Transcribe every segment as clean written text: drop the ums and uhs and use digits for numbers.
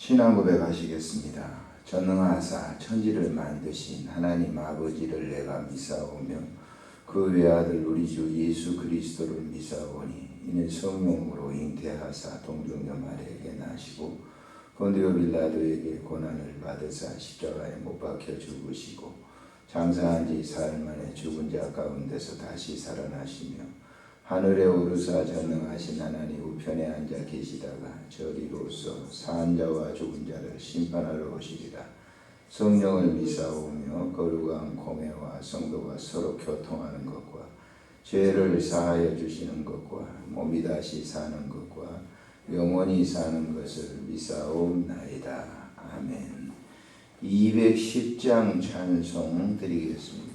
신앙 고백하시겠습니다. 전능하사 천지를 만드신 하나님 아버지를 내가 믿사오며 그 외아들 우리 주 예수 그리스도를 믿사오니 이는 성령으로 잉태하사 동정녀 마리아에게 나시고 본디오 빌라도에게 고난을 받으사 십자가에 못 박혀 죽으시고 장사한 지 사흘 만에 죽은 자 가운데서 다시 살아나시며 하늘에 오르사 전능하신 하나님 우편에 앉아 계시다가 저리로서 산 자와 죽은 자를 심판하러 오시리라. 성령을 믿사오며 거룩한 공회와 성도가 서로 교통하는 것과 죄를 사하여 주시는 것과 몸이 다시 사는 것과 영원히 사는 것을 믿사옵나이다. 아멘. 210장 찬송 드리겠습니다.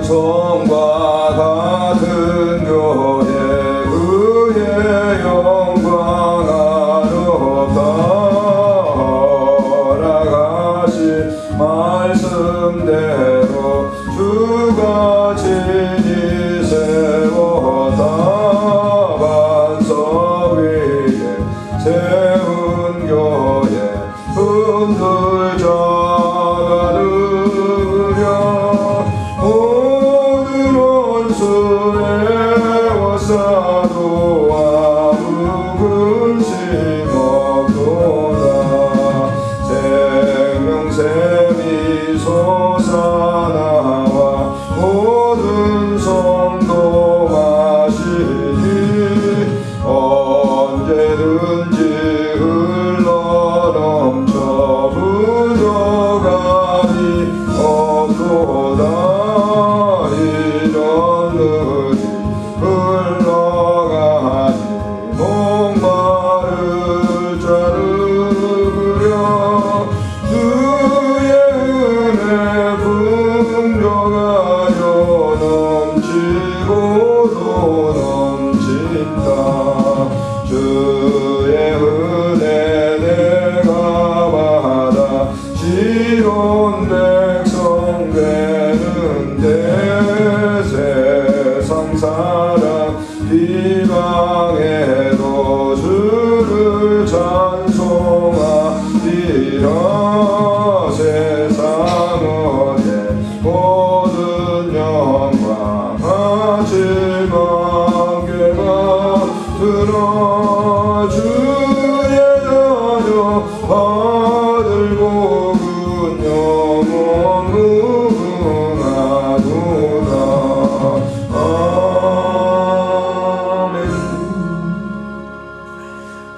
성과 같은 교회 그의 영광 아름답다. 허락하신 말씀대로 주가 진히 세웠다. 반석 위에 세운 교회 흔들 자가 누구랴. 사도와 묵은심 없도다. 생명샘이 솟아나와 모든 성도 마시니 언제든지 흘러넘쳐 부족함이 없도다. 이런 은이 흘러가니 목마를 자르려. 주의 은혜 풍족하여 넘치고도 넘친다. 주의 은혜 내가 받아 지론 백성 되는데 세상 사랑 비방에도 주를 찬송하리라. 세상 어제 모든 영광 하지만 괴가 들어 주의 자녀 아들 복은 영원 무궁하도다.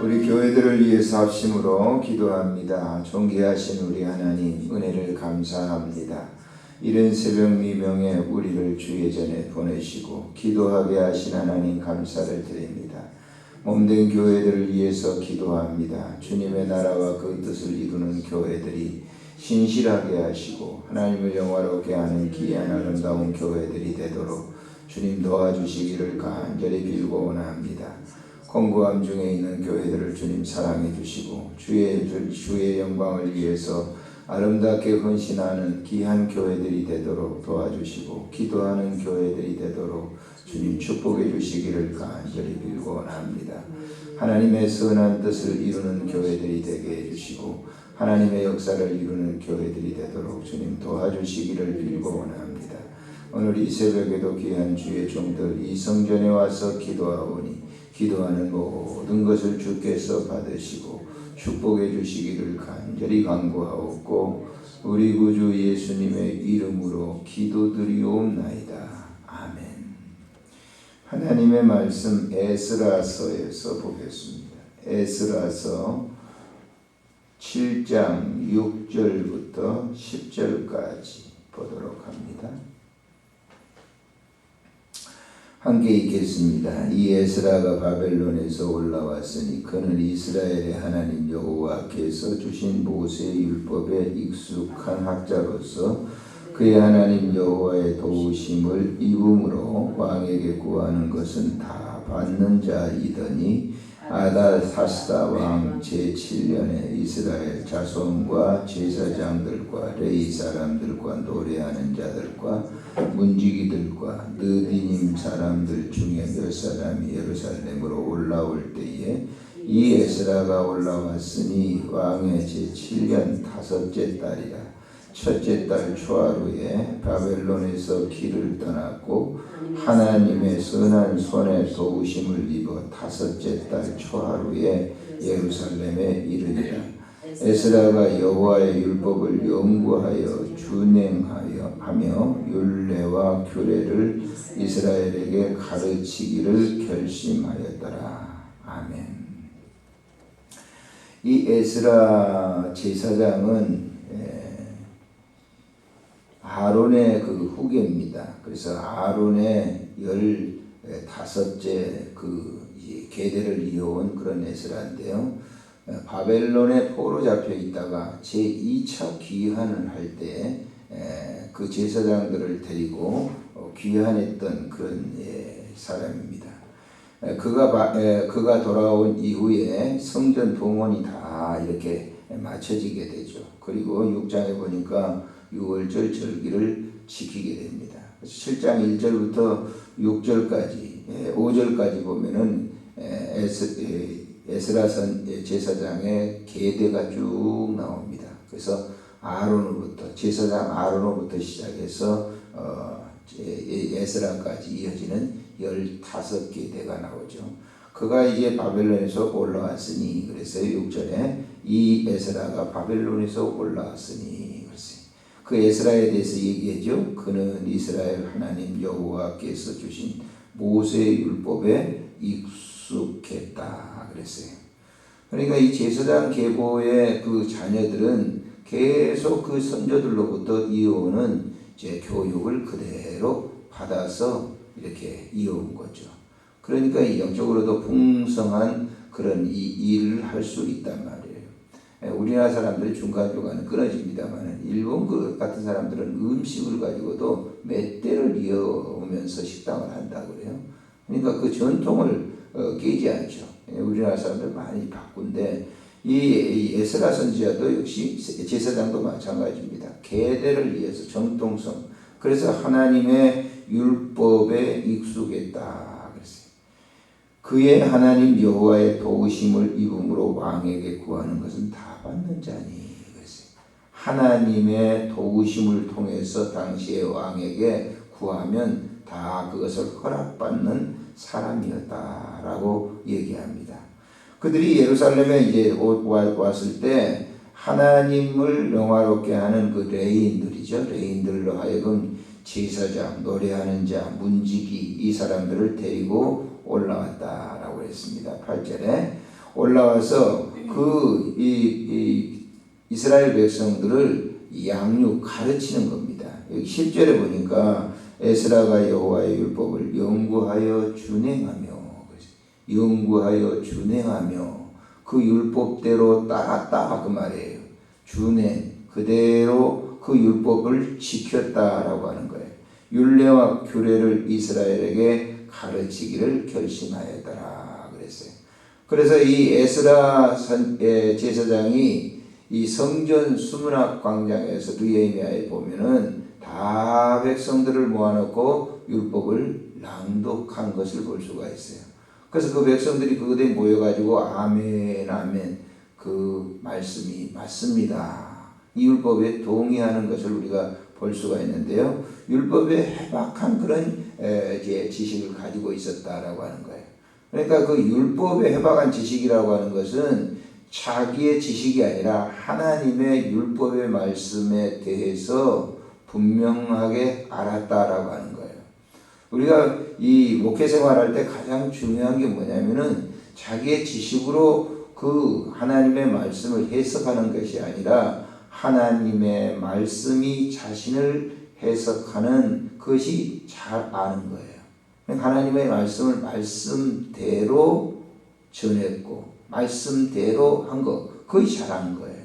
우리 교회들을 위해서 합심으로 기도합니다. 존귀하신 우리 하나님 은혜를 감사합니다. 이른 새벽 미명에 우리를 주의 전에 보내시고 기도하게 하신 하나님 감사를 드립니다. 몸된 교회들을 위해서 기도합니다. 주님의 나라와 그 뜻을 이루는 교회들이 신실하게 하시고 하나님을 영화롭게 하는 귀한 아름다운 교회들이 되도록 주님 도와주시기를 간절히 빌고 원합니다. 공고함 중에 있는 교회들을 주님 사랑해 주시고 주의 영광을 위해서 아름답게 헌신하는 귀한 교회들이 되도록 도와주시고 기도하는 교회들이 되도록 주님 축복해 주시기를 간절히 빌고 원합니다. 하나님의 선한 뜻을 이루는 교회들이 되게 해주시고 하나님의 역사를 이루는 교회들이 되도록 주님 도와주시기를 빌고 원합니다. 오늘 이 새벽에도 귀한 주의 종들 이 성전에 와서 기도하오니 기도하는 모든 것을 주께서 받으시고 축복해 주시기를 간절히 간구하옵고 우리 구주 예수님의 이름으로 기도드리옵나이다. 아멘. 하나님의 말씀 에스라서에서 보겠습니다. 에스라서 7장 6절부터 10절까지 보도록 합니다. 함께 읽겠습니다. 이 에스라가 바벨론에서 올라왔으니 그는 이스라엘의 하나님 여호와께서 주신 모세의 율법에 익숙한 학자로서 그의 하나님 여호와의 도우심을 입음으로 왕에게 구하는 것은 다 받는 자이더니 아다사스다 왕 제7년에 이스라엘 자손과 제사장들과 레위 사람들과 노래하는 자들과 문지기들과 느디님 사람들 중에 몇 사람이 예루살렘으로 올라올 때에 이 에스라가 올라왔으니 왕의 제7년 다섯째 달이라. 첫째 달 초하루에 바벨론에서 길을 떠났고 하나님의 선한 손에 도우심을 입어 다섯째 달 초하루에 예루살렘에 이르니라. 에스라가 여호와의 율법을 연구하여 준행하여 하며 율례와 규례를 이스라엘에게 가르치기를 결심하였더라. 아멘. 이 에스라 제사장은 아론의 그 후계입니다. 그래서 아론의 15째 그 계대를 이어온 그런 에스라인데요. 바벨론에 포로 잡혀 있다가 제2차 귀환을 할 때 그 제사장들을 데리고 귀환했던 그런 사람입니다. 그가 돌아온 이후에 성전 동원이 다 이렇게 맞춰지게 되죠. 그리고 6장에 보니까 6월절 절기를 지키게 됩니다. 7장 1절부터 6절까지 5절까지 보면은 에스라 제사장의 계대가 쭉 나옵니다. 그래서 아론으로부터 제사장 아론으로부터 시작해서 에스라까지 이어지는 15계대가 나오죠. 그가 이제 바벨론에서 올라왔으니 그랬어요. 6절에 이 에스라가 바벨론에서 올라왔으니 그랬어요. 그 에스라에 대해서 얘기했죠. 그는 이스라엘 하나님 여호와께서 주신 모세의 율법에 익숙했다 그랬어요. 그러니까 이 제사장 계보의 그 자녀들은 계속 그 선조들로부터 이어오는 제 교육을 그대로 받아서 이렇게 이어온 거죠. 그러니까 영적으로도 풍성한 그런 이 일을 할 수 있단 말이에요. 우리나라 사람들이 중간중간에 끊어집니다만 일본 그 같은 사람들은 음식을 가지고도 몇 대를 이어오면서 식당을 한다 그래요. 그러니까 그 전통을 깨지 않죠. 우리나라 사람들 많이 바꾼데 이 에스라 선지자도 역시 제사장도 마찬가지입니다. 계대를 위해서 정통성. 그래서 하나님의 율법에 익숙했다 그랬어요. 그의 하나님 여호와의 도우심을 입음으로 왕에게 구하는 것은 다 받는 자니 그랬어요. 하나님의 도우심을 통해서 당시의 왕에게 구하면 다 그것을 허락받는 사람이었다라고 얘기합니다. 그들이 예루살렘에 이제 왔을 때 하나님을 영화롭게 하는 그 레위인들이죠. 레위인들로 하여금 제사장, 노래하는 자, 문지기 이 사람들을 데리고 올라왔다라고 했습니다. 8절에 올라와서 그 이스라엘 백성들을 양육 가르치는 겁니다. 여기 10절에 보니까 에스라가 여호와의 율법을 연구하여 준행하며 그 율법대로 따랐다 그 말이에요. 준행 그대로 그 율법을 지켰다라고 하는 거예요. 율례와 규례를 이스라엘에게 가르치기를 결심하였더라 그랬어요. 그래서 이 에스라 제사장이 이 성전 수문학 광장에서 느헤미야에 보면은 다 백성들을 모아놓고 율법을 낭독한 것을 볼 수가 있어요. 그래서 그 백성들이 그곳에 모여가지고 아멘 아멘 그 말씀이 맞습니다. 이 율법에 동의하는 것을 우리가 볼 수가 있는데요. 율법에 해박한 그런 지식을 가지고 있었다라고 하는 거예요. 그러니까 그 율법에 해박한 지식이라고 하는 것은 자기의 지식이 아니라 하나님의 율법의 말씀에 대해서 분명하게 알았다라고 하는 거예요. 우리가 이 목회 생활할 때 가장 중요한 게 뭐냐면은 자기의 지식으로 그 하나님의 말씀을 해석하는 것이 아니라 하나님의 말씀이 자신을 해석하는 것이 잘 아는 거예요. 하나님의 말씀을 말씀대로 전했고 말씀대로 한 거 거의 잘하는 거예요.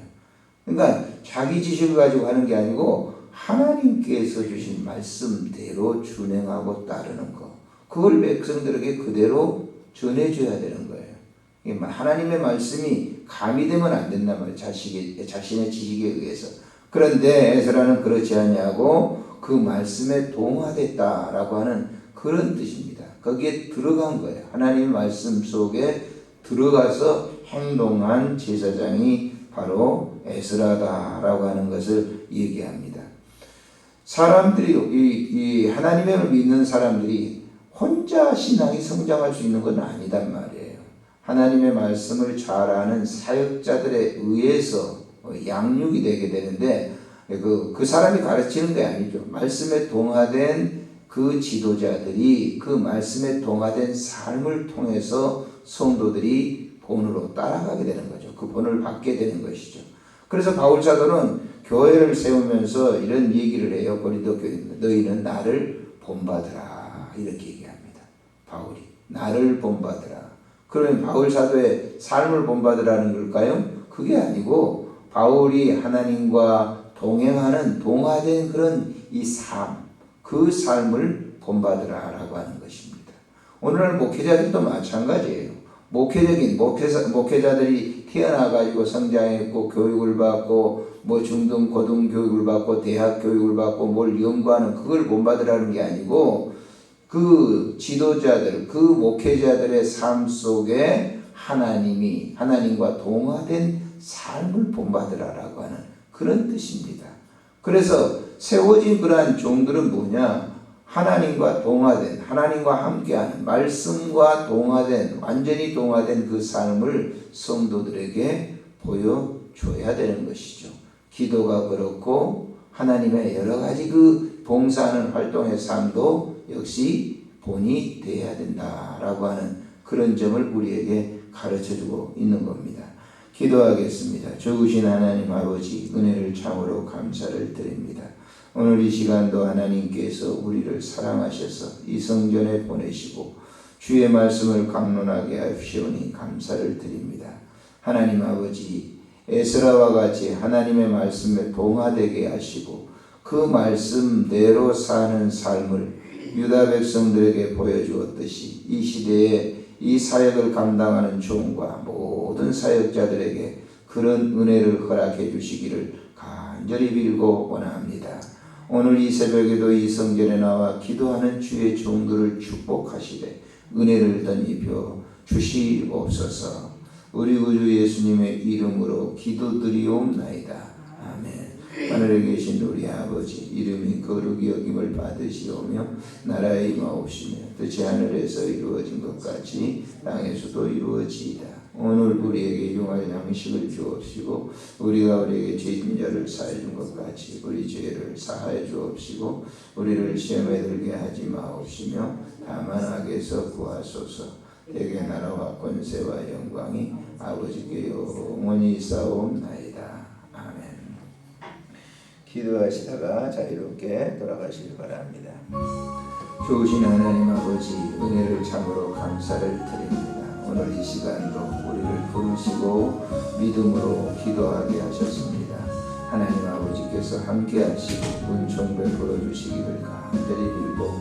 그러니까 자기 지식을 가지고 하는 게 아니고 하나님께서 주신 말씀대로 준행하고 따르는 거 그걸 백성들에게 그대로 전해줘야 되는 거예요. 하나님의 말씀이 가미되면 안 된단 말이에요. 자신의 지식에 의해서. 그런데 에스라는 그렇지 아니하고 그 말씀에 동화됐다라고 하는 그런 뜻입니다. 거기에 들어간 거예요. 하나님의 말씀 속에 들어가서 행동한 제사장이 바로 에스라다라고 하는 것을 얘기합니다. 사람들이 이 하나님을 믿는 사람들이 혼자 신앙이 성장할 수 있는 건 아니단 말이에요. 하나님의 말씀을 잘 아는 사역자들에 의해서 양육이 되게 되는데 그 사람이 가르치는 게 아니죠. 말씀에 동화된 그 지도자들이 그 말씀에 동화된 삶을 통해서 성도들이 본으로 따라가게 되는 거죠. 그 본을 받게 되는 것이죠. 그래서 바울 사도는 교회를 세우면서 이런 얘기를 해요. 고린도 교회 너희는 나를 본받으라 이렇게 얘기합니다. 바울이 나를 본받으라. 그러면 바울 사도의 삶을 본받으라는 걸까요? 그게 아니고 바울이 하나님과 동행하는 동화된 그런 이 삶, 그 삶을 본받으라라고 하는 것입니다. 오늘날 목회자들도 마찬가지예요. 목회자들이 태어나가지고 성장했고 교육을 받고 중등 고등 교육을 받고 대학 교육을 받고 뭘 연구하는 그걸 본받으라는 게 아니고 그 지도자들, 그 목회자들의 삶 속에 하나님과 동화된 삶을 본받으라라고 하는 그런 뜻입니다. 그래서 세워진 그러한 종들은 뭐냐? 하나님과 동화된, 하나님과 함께하는, 말씀과 동화된, 완전히 동화된 그 삶을 성도들에게 보여줘야 되는 것이죠. 기도가 그렇고 하나님의 여러 가지 그 봉사하는 활동의 삶도 역시 본이 되어야 된다라고 하는 그런 점을 우리에게 가르쳐주고 있는 겁니다. 기도하겠습니다. 좋으신 하나님 아버지, 은혜를 참으로 감사를 드립니다. 오늘 이 시간도 하나님께서 우리를 사랑하셔서 이 성전에 보내시고 주의 말씀을 강론하게 하시오니 감사를 드립니다. 하나님 아버지, 에스라와 같이 하나님의 말씀에 동화되게 하시고 그 말씀대로 사는 삶을 유다 백성들에게 보여주었듯이 이 시대에 이 사역을 감당하는 종과 모든 사역자들에게 그런 은혜를 허락해 주시기를 간절히 빌고 원합니다. 오늘 이 새벽에도 이 성전에 나와 기도하는 주의 종들을 축복하시되 은혜를 덧입혀 주시옵소서. 우리 구주 예수님의 이름으로 기도드리옵나이다. 아멘. 하늘에 계신 우리 아버지, 이름이 거룩히 여김을 받으시오며 나라에 임하옵시며 뜻이 하늘에서 이루어진 것 같이 땅에서도 이루어지이다. 오늘 우리에게 용할 양식을 주옵시고 우리가 우리에게 죄진 자를 사해 준 것 같이 우리 죄를 사하여 주옵시고 우리를 시험에 들게 하지 마옵시며 다만 악에서 구하소서. 대개 나라와 권세와 영광이 아버지께 영원히 있사옵나이다. 아멘. 기도하시다가 자유롭게 돌아가시길 바랍니다. 좋으신 하나님 아버지, 은혜를 참으로 감사를 드립니다. 오늘 이 시간도 우리를 부르시고 믿음으로 기도하게 하셨습니다. 하나님 아버지께서 함께 하시고 은총 베풀어 주시기를 간절히 빌고